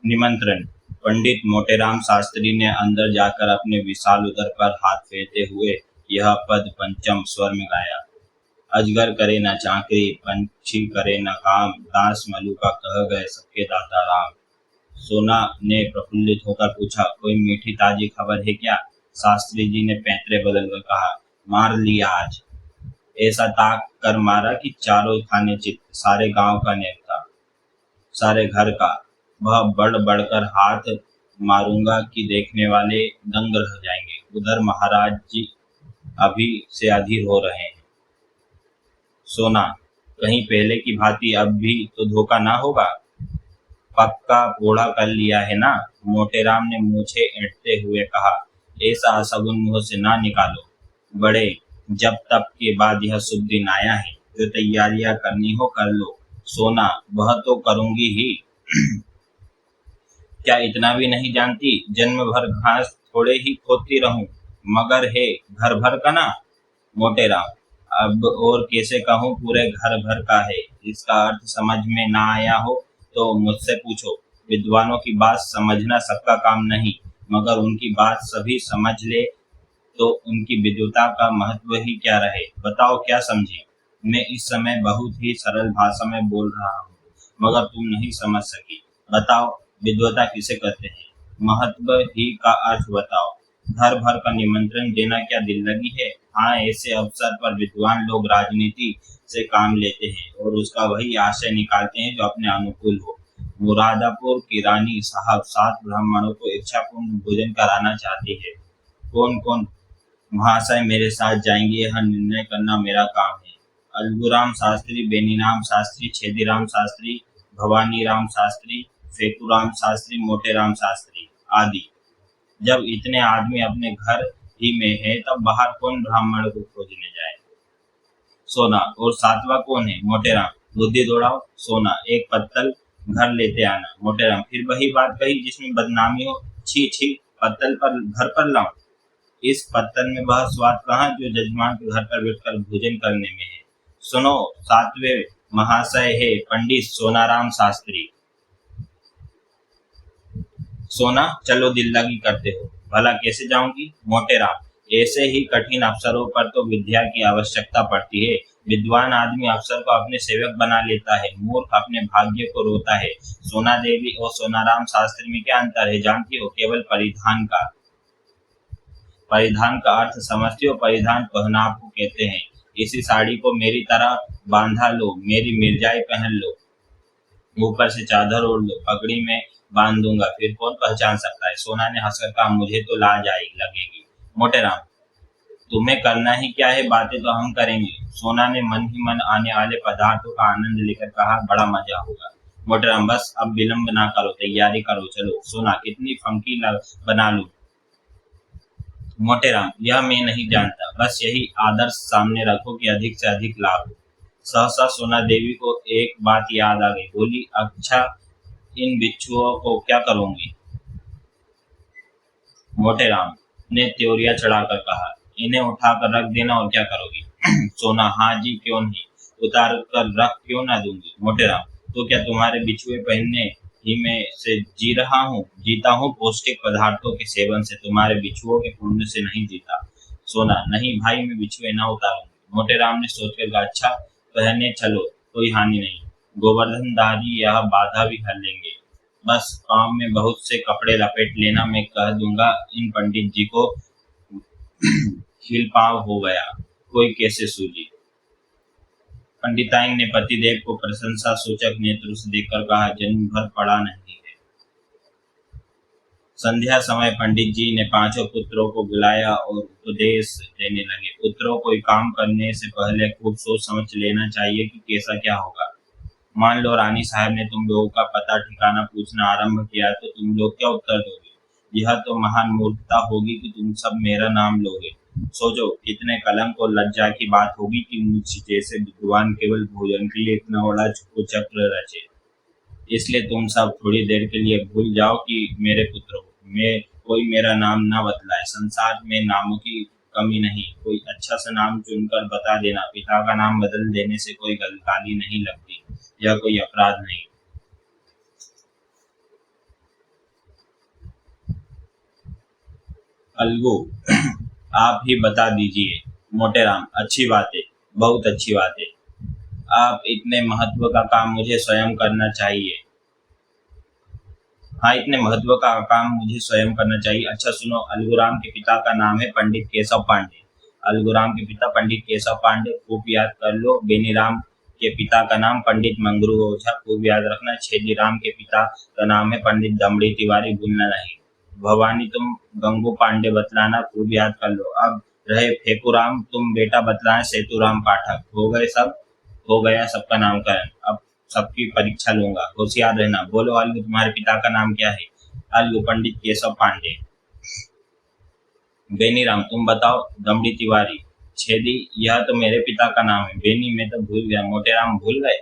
निमंत्रण। पंडित मोटेराम शास्त्री ने अंदर जाकर अपने विशाल उदर पर हाथ फेरते हुए यह पद पंचम स्वर में गाया। अजगर करे न चाकरी, पंछी करे न काम, दास मलुका कह गए सबके दाता राम। सोना ने प्रफुल्लित होकर पूछा, कोई मीठी ताजी खबर है क्या? शास्त्री जी ने पैंतरे बदलकर कहा, मार लिया आज। ऐसा ताक कर मारा कि चारों खाने चित, सारे गांव का नेवता, सारे घर का। वह बढ़ बढ़कर हाथ मारूंगा कि देखने वाले दंग रह जाएंगे। उधर महाराज जी अभी से अधीर हो रहे हैं। सोना, कहीं पहले की भांति अब भी तो धोखा ना होगा? पक्का बूढ़ा कर लिया है ना? मोटेराम ने मूछें ऐंठते हुए कहा, ऐसा असगुन मुंह से ना निकालो। बड़े जब तब के बाद यह शुभ दिन आया है, जो तैयारियां करनी हो कर लो। सोना, वह तो करूंगी ही। क्या इतना भी नहीं जानती, जन्म भर घास थोड़े ही खोदती रहूं, मगर है घर भर का ना। मोटेराम, अब और कैसे कहूँ, पूरे घर भर का है। इसका अर्थ समझ में ना आया हो तो मुझसे पूछो। विद्वानों की बात समझना सबका काम नहीं, मगर उनकी बात सभी समझ ले तो उनकी विद्वता का महत्व ही क्या रहे। बताओ क्या समझी? मैं इस समय बहुत ही सरल भाषा में बोल रहा हूँ, मगर तुम नहीं समझ सकी। बताओ, विद्वता किसे कहते हैं? महत्व ही का अर्थ बताओ। घर भर का निमंत्रण देना क्या दिल लगी है? हाँ, ऐसे अवसर पर विद्वान लोग राजनीति से काम लेते हैं और उसका वही आशय निकालते हैं जो अपने अनुकूल हो। मुरादापुर की रानी साहब 7 ब्राह्मणों को इच्छापूर्ण भोजन कराना चाहती है। कौन कौन महाशय मेरे साथ जाएंगे, यह निर्णय करना मेरा काम है। अलगूराम शास्त्री, बेनीराम शास्त्री, छेदीराम शास्त्री, भवानीराम शास्त्री, फेतूराम शास्त्री, मोटेराम शास्त्री आदि। जब इतने आदमी अपने घर ही में है, तब बाहर कौन ब्राह्मण को खोजने जाए? सोना, और 7वां कौन है? मोटेराम, बुद्धि दौड़ाओ। सोना, एक पत्तल घर लेते आना। मोटेराम, फिर वही बात कही जिसमें बदनामी हो। छी छी, पत्तल पर घर पर लाऊं? इस पत्तल में वह स्वाद कहाँ जो जजमान के घर पर बैठकर भोजन करने में है। सुनो, 7वें महाशय है पंडित सोनाराम शास्त्री। सोना, चलो दिल लगी करते हो। भला कैसे जाऊंगी? मोटेराम, ऐसे ही कठिन अवसरों पर तो विद्या की आवश्यकता पड़ती है। विद्वान आदमी अवसर को अपने सेवक बना लेता है, मूर्ख अपने भाग्य को रोता है। सोना देवी और सोनाराम शास्त्री में क्या अंतर है जानती हो? केवल परिधान का। परिधान का अर्थ समझती हो? परिधान पहनाव को कहते हैं। इसी साड़ी को मेरी तरह बांधा लो, मेरी मिर्जाई पहन लो, ऊपर से चादर ओढ़ लो, पगड़ी में बांध दूंगा, फिर कौन पहचान सकता है? सोना ने हंसकर कहा, मुझे तो लाज आई लगेगी। मोटेराम, तुम्हें करना ही क्या है, बातें तो हम करेंगे। सोना ने मन ही मन आने वाले पदार्थों का आनंद लेकर कहा, बड़ा मजा होगा। मोटेराम, बस अब विलंब ना करो, तैयारी करो, चलो। सोना, कितनी फंकी बना लूं? मोटेराम, यह मैं नहीं जानता, बस यही आदर्श सामने रखो कि अधिक से अधिक लाभ हो। सहसा सोना देवी को एक बात याद आ गई। बोली, अच्छा, इन बिच्छुओं को क्या करूंगी? मोटेराम ने त्योरिया चढ़ाकर कहा, इन्हें उठाकर रख देना, और क्या करोगी? सोना, हाँ जी, क्यों नहीं, उतार कर रख क्यों ना दूंगी। मोटेराम, तो क्या तुम्हारे बिछुए पहनने ही में से जी रहा हूँ? जीता हूँ पौष्टिक पदार्थों के सेवन से, तुम्हारे बिछुओं के पुण्य से नहीं जीता। सोना, नहीं भाई, मैं बिछुए ना उतारूंगी। मोटेराम ने सोचकर कहा, अच्छा, पहने चलो, कोई हानि नहीं। गोवर्धन दादी यह बाधा भी हर लेंगे। बस काम में बहुत से कपड़े लपेट लेना, मैं कह दूंगा इन पंडित जी को हिलपाव हो गया, कोई कैसे सूझी। पंडिताइन ने पतिदेव को प्रशंसा सूचक नेत्र से देखकर कहा, जन्म भर पड़ा नहीं है। संध्या समय पंडित जी ने 5 पुत्रों को बुलाया और उपदेश देने लगे। पुत्रों, कोई काम करने से पहले खूब सोच समझ लेना चाहिए कि कैसा क्या होगा। मान लो रानी साहब ने तुम लोगों का पता ठिकाना पूछना आरंभ किया, तो तुम लोग क्या उत्तर दोगे? यह तो महान मूर्खता होगी कि तुम सब मेरा नाम लोगे। सोचो, कितने कलंक और लज्जा की बात होगी कि मुझ जैसे विद्वान केवल भोजन के लिए इतना बड़ा कुचक्र रचे। इसलिए तुम सब थोड़ी देर के लिए भूल जाओ कि मेरे पुत्र हो। मैं कोई मेरा नाम ना बतलाए। संसार में नामों की कमी नहीं, कोई अच्छा सा नाम चुनकर बता देना। पिता का नाम बदल देने से कोई गाली नहीं लगती, यह कोई अपराध नहीं। अलगू आप ही बता दीजिए। मोटेराम अच्छी बात है, बहुत अच्छी बात है। आप इतने महत्व का काम मुझे स्वयं करना चाहिए। हाँ, इतने महत्व का काम मुझे स्वयं करना चाहिए। अच्छा सुनो, अलगूराम के पिता का नाम है पंडित केशव पांडे। अलगूराम के पिता पंडित केशव पांडे, खूब याद कर लो। बेनीराम के पिता का नाम पंडित मंगरू ओझा, खूब याद रखना। छेदीराम के पिता का नाम है पंडित दमड़ी तिवारी, भूलना नहीं। भवानी तुम गंगू पांडे बतलाना, खूब याद कर लो। अब रहे फेकुराम, तुम बेटा बतलाना सेतुराम पाठक। हो गए सब, हो गया सबका नामकरण। अब सबकी परीक्षा लूंगा, होशियार रहना। बोलो अलगू, तुम्हारे पिता का नाम क्या है? अलगू पंडित केशव पांडे। बेनीराम तुम बताओ? दमड़ी तिवारी। छेदी यह तो मेरे पिता का नाम है। बेनी मैं तो भूल गया। मोटेराम भूल गए?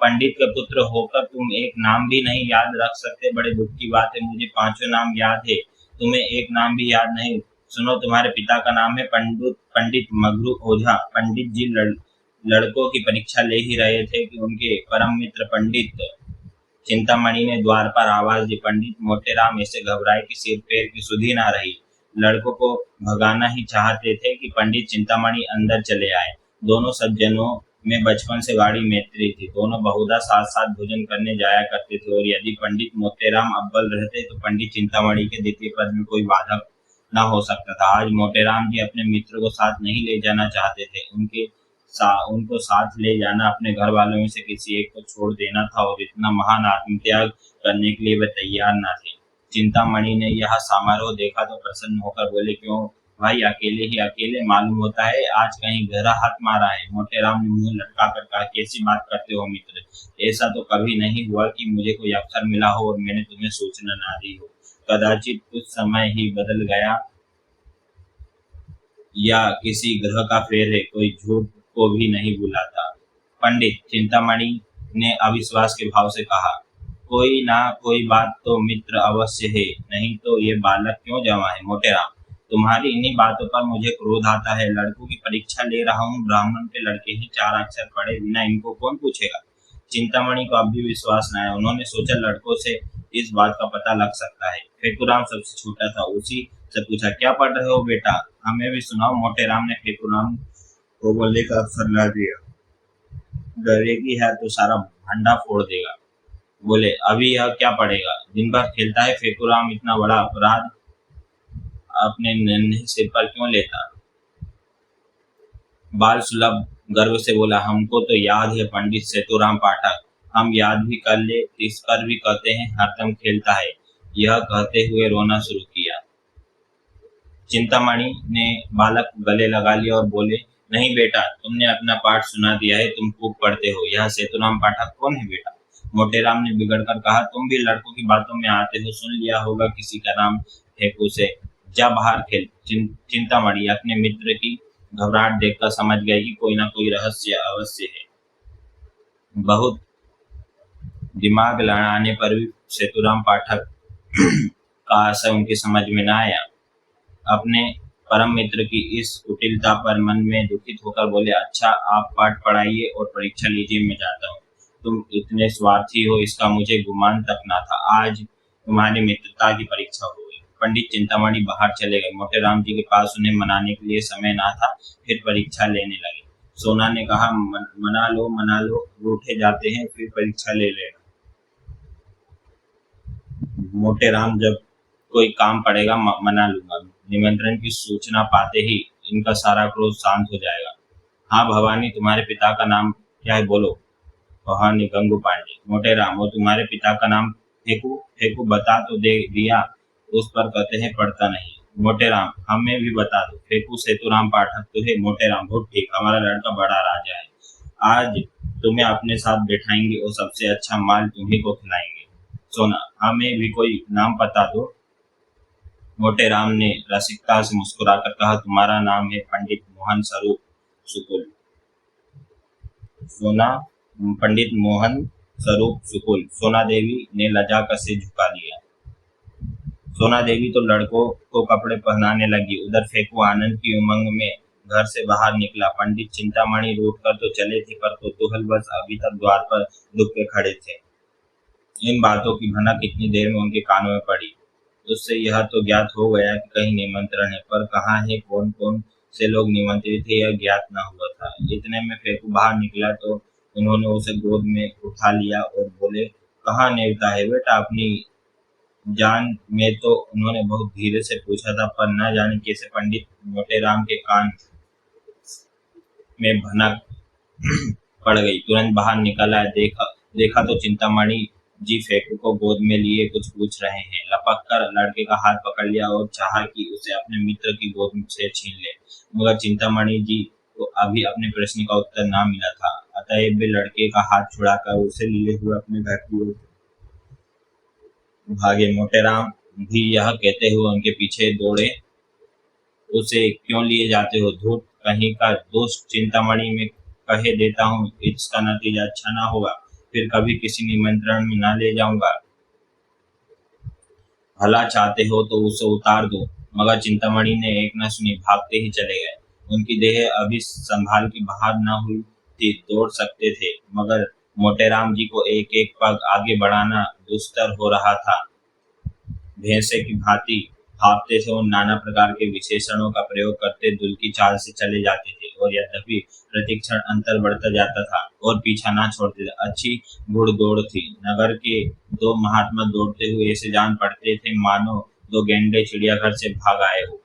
पंडित के पुत्र होकर तुम एक नाम भी नहीं याद रख सकते, बड़े दुख की बात है। मुझे पांचों नाम याद है, तुम्हें एक नाम भी याद नहीं। सुनो, तुम्हारे पिता का नाम है पंडित पंडित मगरू ओझा। पंडित जी लड़कों की परीक्षा ले ही रहे थे कि उनके परम मित्र पंडित चिंतामणि ने द्वार पर आवाज दी। पंडित मोटेराम ऐसे घबराए कि सिर पैर की सुधि ना रही। लड़कों को भगाना ही चाहते थे कि पंडित चिंतामणि अंदर चले आए। दोनों सज्जनों में बचपन से गाढ़ी मैत्री थी। दोनों बहुधा साथ साथ भोजन करने जाया करते थे, और यदि पंडित मोटेराम अव्वल रहते तो पंडित चिंतामणि के द्वितीय पद में कोई बाधक न हो सकता था। आज मोटेराम जी अपने मित्र को साथ नहीं ले जाना चाहते थे। उनको साथ ले जाना अपने घर वालों में से किसी एक को छोड़ देना था, और इतना महान आत्मत्याग करने के लिए वे तैयार न थे। चिंतामणि ने यह समारोह देखा तो प्रसन्न होकर बोले, क्यों भाई, अकेले ही अकेले? मालूम होता है आज कहीं गहरा हाथ मारा है। मोटेराम ने मुंह लटकाकर कहा, कैसी बात करते हो मित्र? ऐसा तो कभी नहीं हुआ कि मुझे कोई अवसर मिला हो और मैंने तुम्हें सूचना ना दी हो। कदाचित कुछ समय ही बदल गया, या किसी ग्रह का फेर है, कोई झूठ को भी नहीं भुलाता। पंडित चिंतामणि ने अविश्वास के भाव से कहा, कोई ना कोई बात तो मित्र अवश्य है, नहीं तो ये बालक क्यों जमा है? मोटेराम तुम्हारी इन्हीं बातों पर मुझे क्रोध आता है। लड़कों की परीक्षा ले रहा हूँ, ब्राह्मण के लड़के ही चार अक्षर पढ़े बिना इनको कौन पूछेगा? चिंतामणि को अब भी विश्वास न आया। उन्होंने सोचा लड़कों से इस बात का पता लग सकता है। फेकुराम सबसे छोटा था, उसी से पूछा, क्या पढ़ रहे हो बेटा? हमें भी सुनाओ। मोटेराम ने फेकुराम को बोलने का अवसर न दिया। डरेगी है तो सारा भंडा फोड़ देगा। बोले, अभी यह क्या पढ़ेगा? दिन भर खेलता है। फेकुराम इतना बड़ा अपराध अपने नन्हे सिर पर क्यों लेता? बाल सुलभ गर्व से बोला, हमको तो याद है पंडित सेतुराम पाठक, हम याद भी कर ले, इस पर भी कहते हैं हरदम खेलता है। यह कहते हुए रोना शुरू किया। चिंतामणि ने बालक को गले लगा लिया और बोले, नहीं बेटा, तुमने अपना पाठ सुना दिया है, तुम खूब पढ़ते हो। यह सेतुराम पाठक कौन है बेटा? मोटेराम ने बिगड़कर कहा, तुम भी लड़कों की बातों में आते हो, सुन लिया होगा किसी का नाम फेकू से। जा बाहर खेल। चिंतामणि अपने मित्र की घबराहट देखकर समझ गए कि कोई ना कोई रहस्य अवश्य है। बहुत दिमाग लड़ाने पर भी सेतुराम पाठक का आशय उनकी समझ में न आया। अपने परम मित्र की इस कुटिलता पर मन में दुखित होकर बोले, अच्छा आप पाठ पढ़ाइए और परीक्षा लीजिए, मैं जाता हूँ। तुम इतने स्वार्थी हो इसका मुझे गुमान तक ना था। आज तुम्हारी मित्रता की परीक्षा हो गई। पंडित चिंतामणि बाहर चले गए। मोटेराम जी के पास उन्हें मनाने के लिए समय ना था, फिर परीक्षा लेने लगे। सोना ने कहा, मना लो, रूठे जाते हैं, फिर परीक्षा ले लेना। मोटेराम, जब कोई काम पड़ेगा मना लूंगा। निमंत्रण की सूचना पाते ही इनका सारा क्रोध शांत हो जाएगा। हाँ भवानी, तुम्हारे पिता का नाम क्या है? बोलो। भवानी गंगू पांडे। मोटेराम, और तुम्हारे पिता का नाम? फेकू। फेकू बता तो दे दिया, उस पर कहते हैं पढ़ता नहीं। मोटेराम, हमें भी बता दो। फेकू सेतुराम पाठक तो है। मोटेराम, बहुत ठीक, हमारा लड़का बड़ा राजा है। आज तुम्हें अपने साथ बैठाएंगे और सबसे अच्छा माल तुम्ही को खिलाएंगे। सोना, हमें भी कोई नाम पता दो। मोटेराम ने रसिकता से मुस्कुराकर कहा, तुम्हारा नाम है पंडित मोहन स्वरूप सुकुल। सोना, पंडित मोहन स्वरूप सुकुल। सोना देवी ने लजाकर सिर झुका लिया। सोना देवी तो लड़कों को कपड़े पहनाने लगी। उधर फेकू आनंद की उमंग में घर से बाहर निकला। पंडित चिंतामणि रूठ कर तो चले थे, पर कौतूहल बस अभी तक द्वार पर दुब के खड़े थे। इन बातों की भनक कितनी देर में उनके कानों में पड़ी। उससे यह तो ज्ञात हो गया कि कहीं निमंत्रण है, पर कहाँ है, कौन कौन से लोग निमंत्रित थे, यह ज्ञात न हुआ था। इतने में फेकू बाहर निकला तो उन्होंने उसे गोद में उठा लिया और बोले, कहाँ नेवता है बेटा अपनी जान में? तो उन्होंने बहुत धीरे से पूछा था, पर न जाने कैसे पंडित मोटेराम के कान में भनक पड़ गई। तुरंत बाहर निकल आया, देखा देखा तो चिंतामणि जी फेकू को गोद में लिए कुछ पूछ रहे हैं। लपक कर लड़के का हाथ पकड़ लिया और चाहा कि उसे अपने मित्र की गोद से छीन ले, मगर चिंतामणि जी को अभी अपने प्रश्न का उत्तर ना मिला था। अतएव वे लड़के का हाथ छुड़ाकर उसे लिए हुए अपने घर की ओर भागे। मोटेराम भी यह कहते हुए उनके पीछे दौड़े, उसे क्यों लिए जाते हो, धूर्त कहीं का दोस्त, चिंतामणि में कहे देता हूँ इसका नतीजा अच्छा ना होगा, फिर कभी किसी निमंत्रण में ना ले जाऊंगा। भला चाहते हो तो उसे उतार दो। मगर चिंतामणि ने एक न सुनी, भागते ही चले गए। उनकी देह अभी संभाल के बाहर न हुई थी, दौड़ सकते थे, मगर मोटेराम जी को एक एक पग आगे बढ़ाना दुस्तर हो रहा था। भैंसे की भांति हाँफते थे और नाना प्रकार के विशेषणों का प्रयोग करते दुल की चाल से चले जाते थे, और यद्यपि प्रतिक्षण अंतर बढ़ता जाता था और पीछा ना छोड़ते थे। अच्छी घुड़दौड़ थी। नगर के दो महात्मा दौड़ते हुए ऐसे जान पड़ते थे मानो दो गैंडे चिड़ियाघर से भाग आए हो।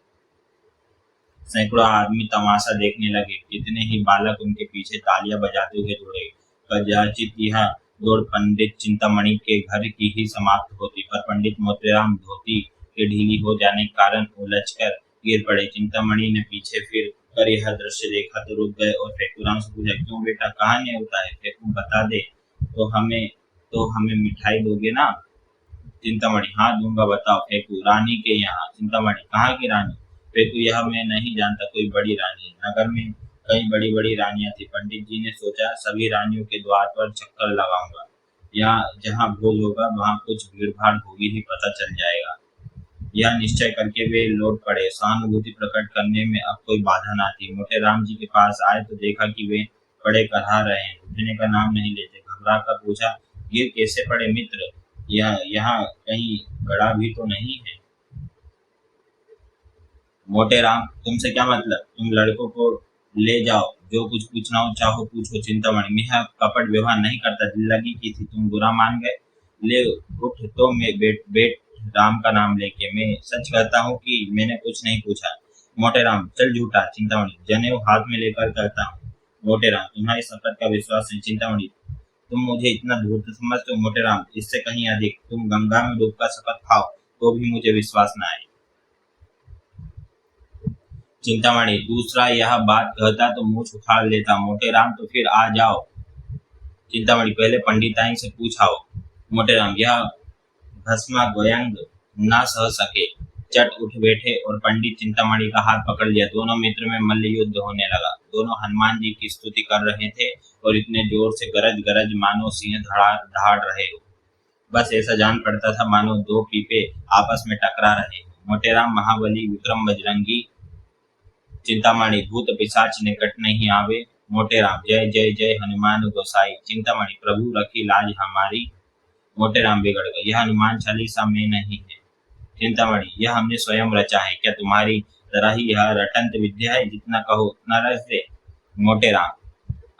सैकड़ों आदमी तमाशा देखने लगे। कितने ही बालक उनके पीछे तालियां बजाते हुए दौड़े। कदाचित यह दौड़ पंडित चिंतामणि के घर की ही समाप्त होती, पर पंडित मोतीराम धोती के ढीली हो जाने के कारण उलझकर गिर पड़े। चिंतामणि ने पीछे फिर कर यह दृश्य देखा तो रुक गए और फेकूराम से पूछा, क्यों बेटा, कहाँ नेवता है? फेकू, बता दे तो हमें मिठाई दोगे ना? चिंतामणि, हाँ दूंगा, बताओ। फेकू, रानी के यहाँ। चिंतामणि, कहाँ की रानी? फेकू, यह मैं नहीं जानता, कोई बड़ी रानी। नगर में कई बड़ी बड़ी रानियां थी। पंडित जी ने सोचा सभी रानियों के द्वार पर चक्कर लगाऊंगा, या जहाँ भोज होगा वहाँ कुछ भीड़ भाड़ होगी ही पता चल जाएगा। यह निश्चय करके वे लौट पड़े। सहानुभूति प्रकट करने में अब कोई बाधा ना थी। मोटेराम जी के पास आए तो देखा कि वे पड़े करहा रहे हैं, उठने का नाम नहीं लेते। घबरा कर पूछा, गिर कैसे पड़े मित्र? यहाँ कहीं गड़ा भी तो नहीं है? मोटेराम, तुमसे क्या मतलब? तुम लड़कों को ले जाओ, जो कुछ पूछना हो चाहो पूछो। चिंतामणि, मैं कपट व्यवहार नहीं करता, दिल लगी की थी, तुम बुरा मान गए। ले उठ तो मैं बेट राम का नाम लेके, मैं सच कहता हूँ कि मैंने कुछ नहीं पूछा। मोटेराम, चल झूठा। चिंतामणि, जनेऊ हाथ में लेकर कहता हूँ। मोटेराम, तुम्हारी शपथ का विश्वास है। चिंतामणि, तुम मुझे इतना धूर्त समझते हो? मोटेराम, इससे कहीं अधिक। तुम गंगा में डूबकर शपथ खाओ तो भी मुझे विश्वास न आए। चिंतामणि, दूसरा यह बात कहता तो मुंह उखाड़ लेता। मोटेराम, तो फिर आ जाओ। चिंतामणि, पहले पंडिताइन से पूछाओ। मोटेराम, यह भस्मा गोयंग न सह सके, चट उठ बैठे और पंडित चिंतामणि का हाथ पकड़ लिया। दोनों मित्र में मल्ल युद्ध होने लगा। दोनों हनुमान जी की स्तुति कर रहे थे और इतने जोर से गरज गरज मानो सिंह दहाड़ रहे हो। बस ऐसा जान पड़ता था मानो दो पीपे आपस में टकरा रहे हो। मोटेराम, महाबली विक्रम बजरंगी। चिंतामणि, भूत पिशाच निकट नहीं आवे। मोटेराम, जय जय जय हनुमान गोसाई। चिंतामणि, प्रभु रखी लाज हमारी। मोटेराम बिगड़ गए, यह हनुमान चालीसा में नहीं है। चिंतामणि, यह हमने स्वयं रचा है, क्या तुम्हारी तरह ही यह रटंत विद्या है? जितना कहो उतना रच दे। मोटेराम,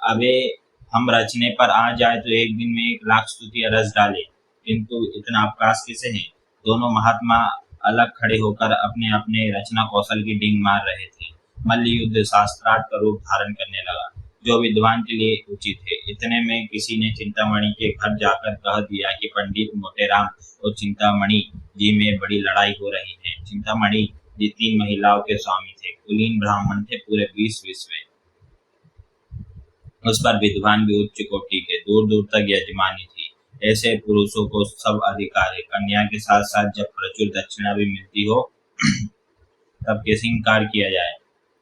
अबे हम रचने पर आ जाए तो एक दिन में 1,00,000 स्तुतियां रच डाले, किंतु इतना अवकाश किसे है? दोनों महात्मा अलग खड़े होकर अपने अपने रचना कौशल की डींग मार रहे थे। मल्ल युद्ध शास्त्रार्थ का रूप धारण करने लगा, जो विद्वान के लिए उचित है। इतने में किसी ने चिंतामणि के घर जाकर कह दिया कि पंडित मोटेराम और चिंतामणि जी में बड़ी लड़ाई हो रही है। चिंतामणि जी 3 महिलाओं के स्वामी थे, कुलीन ब्राह्मण थे, पूरे 20 विश्व। उस पर विद्वान भी उच्च कोटि के, दूर दूर तक यजमानी थी। ऐसे पुरुषों को सब अधिकार है। कन्या के साथ साथ जब प्रचुर दक्षिणा भी मिलती हो तब कैसे इनकार किया जाए।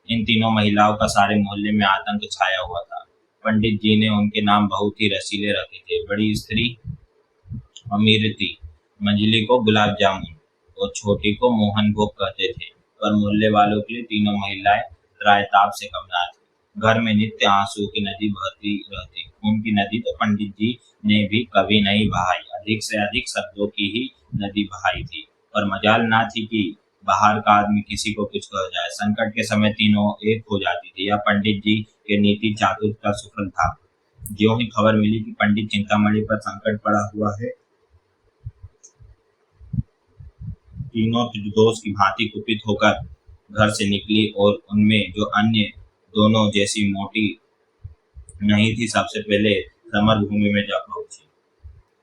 इन तीनों महिलाओं का सारे मोहल्ले में आतंक छाया हुआ था। पंडित जी ने उनके नाम बहुत ही रसीले रखे थे। बड़ी स्त्री अमीर थी, मंझली को गुलाब जामुन और छोटी को मोहन भोग कहते थे, पर मोहल्ले वालों के लिए तीनों महिलाएं रायताब से कम ना थी। घर में नित्य आंसू की नदी बहती रहती। खून की नदी तो पंडित जी ने भी कभी नहीं बहाई, अधिक से अधिक शब्दों की ही नदी बहाई थी। और मजाल ना थी कि बाहर का आदमी किसी को कुछ कह जाए। संकट के समय तीनों एक हो जाती थी। यह पंडित जी के नीति चातुर का सुफल था। ज्यों ही खबर मिली कि पंडित चिंतामणि पर संकट पड़ा हुआ है, तीनों निर्दोष की भांति कुपित होकर घर से निकली और उनमें जो अन्य दोनों जैसी मोटी नहीं थी, सबसे पहले समर भूमि में जा पहुंची।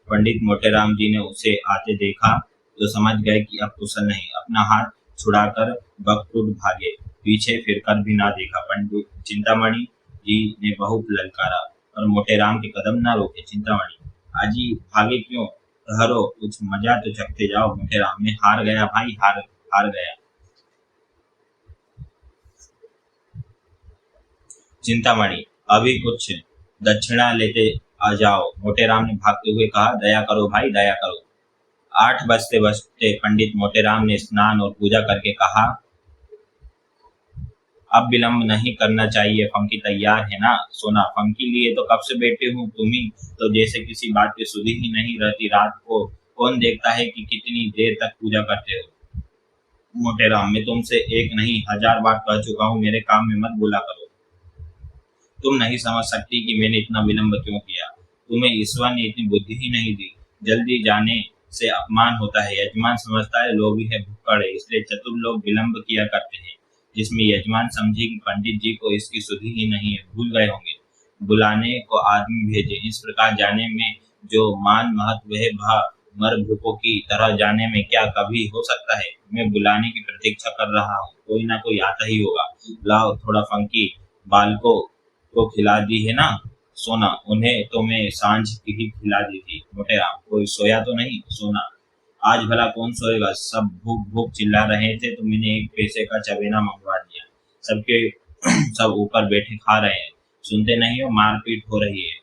पंडित मोटेराम जी ने उसे आते देखा तो समझ गए कि अब कुशल नहीं। अपना हाथ छुड़ाकर बकटुट भागे, पीछे फिरकर भी ना देखा। पंडित चिंतामणि जी ने बहुत ललकारा और मोटेराम के कदम ना रोके। चिंतामणि, आजी भागे क्यों? ठहरो, कुछ मजा तो चखते जाओ। मोटेराम, मैं हार गया भाई, हार गया। चिंतामणि, अभी कुछ दक्षिणा लेते आ जाओ। मोटेराम ने भागते हुए कहा। दया करो भाई, दया करो। 8 बजते बजते पंडित मोटेराम ने स्नान और पूजा करके कहा, अब विलंब नहीं करना चाहिए। फंकी तैयार है ना? सोना, फंकी लिए तो कब से बैठे हूँ, तुम ही तो जैसे किसी बात की सुधि ही नहीं रहती। रात को कौन देखता है कि कितनी देर तक पूजा करते हो। मोटेराम, मैं तुमसे एक नहीं 1000 बार कह चुका हूँ, मेरे काम में मत बोला करो। तुम नहीं समझ सकती कि मैंने इतना विलंब क्यों किया। तुम्हें ईश्वर ने इतनी बुद्धि ही नहीं दी। जल्दी जाने से अपमान होता है। यजमान समझता है लोभी है, भुक्कड़ है, इसलिए चतुर लोग विलंब किया करते हैं। जिसमें यजमान समझे कि पंडित जी को इसकी सुधि ही नहीं है, भूल गए होंगे। बुलाने को आदमी भेजे। इस प्रकार जाने में जो मान महत्व है, वह मर भूखों की तरह जाने में क्या कभी हो सकता है। मैं बुलाने की प्रतीक्षा कर रहा हूँ, कोई ना कोई आता ही होगा। लाओ थोड़ा फंकी बालको को खिला दी है ना? सोना, उन्हें तो मैं सांझ की ही खिला दी थी। मोटेराम, कोई सोया तो नहीं? सोना, आज भला कौन सोएगा? सब भूख भूख चिल्ला रहे थे तो मैंने 1 पैसे का चवेना मंगवा दिया। सबके सब ऊपर बैठे खा रहे हैं, सुनते नहीं हो? मारपीट हो रही है।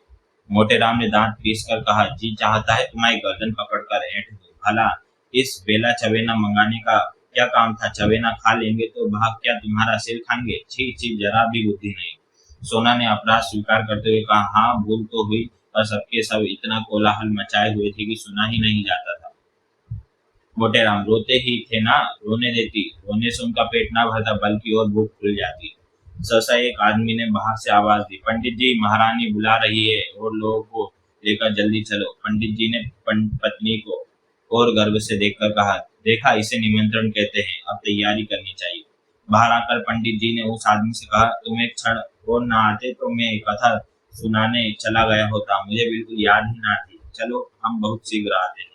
मोटेराम ने दांत पीस कर कहा, जी चाहता है तुम्हारी गर्दन पकड़कर ऐंठ दूं। भला इस बेला चवेना मंगाने का क्या काम था? चवेना खा लेंगे तो भाग क्या तुम्हारा सिर खाएंगे? छी छी, जरा भी बुद्धि नहीं। सोना ने अपराध स्वीकार करते हुए कहा, हाँ भूल तो हुई, पर सबके सब इतना कोलाहल मचाए हुए थे कि सुना ही नहीं जाता था। मोटेराम, रोते ही थे ना, रोने देती। रोने से उनका पेट ना भरता बल्कि और भूख खुल जाती। सहसा एक आदमी ने बाहर से आवाज दी, पंडित जी, महारानी बुला रही है और लोगों को लेकर जल्दी चलो। पंडित जी ने पत्नी को और गर्व से देखकर कहा, देखा, इसे निमंत्रण कहते हैं, अब तैयारी करनी चाहिए। बाहर आकर पंडित जी ने उस आदमी से कहा, तुम एक क्षण और ना आते तो मैं कथा सुनाने चला गया होता, मुझे बिल्कुल याद ही ना थी। चलो, हम बहुत शीघ्र आते हैं।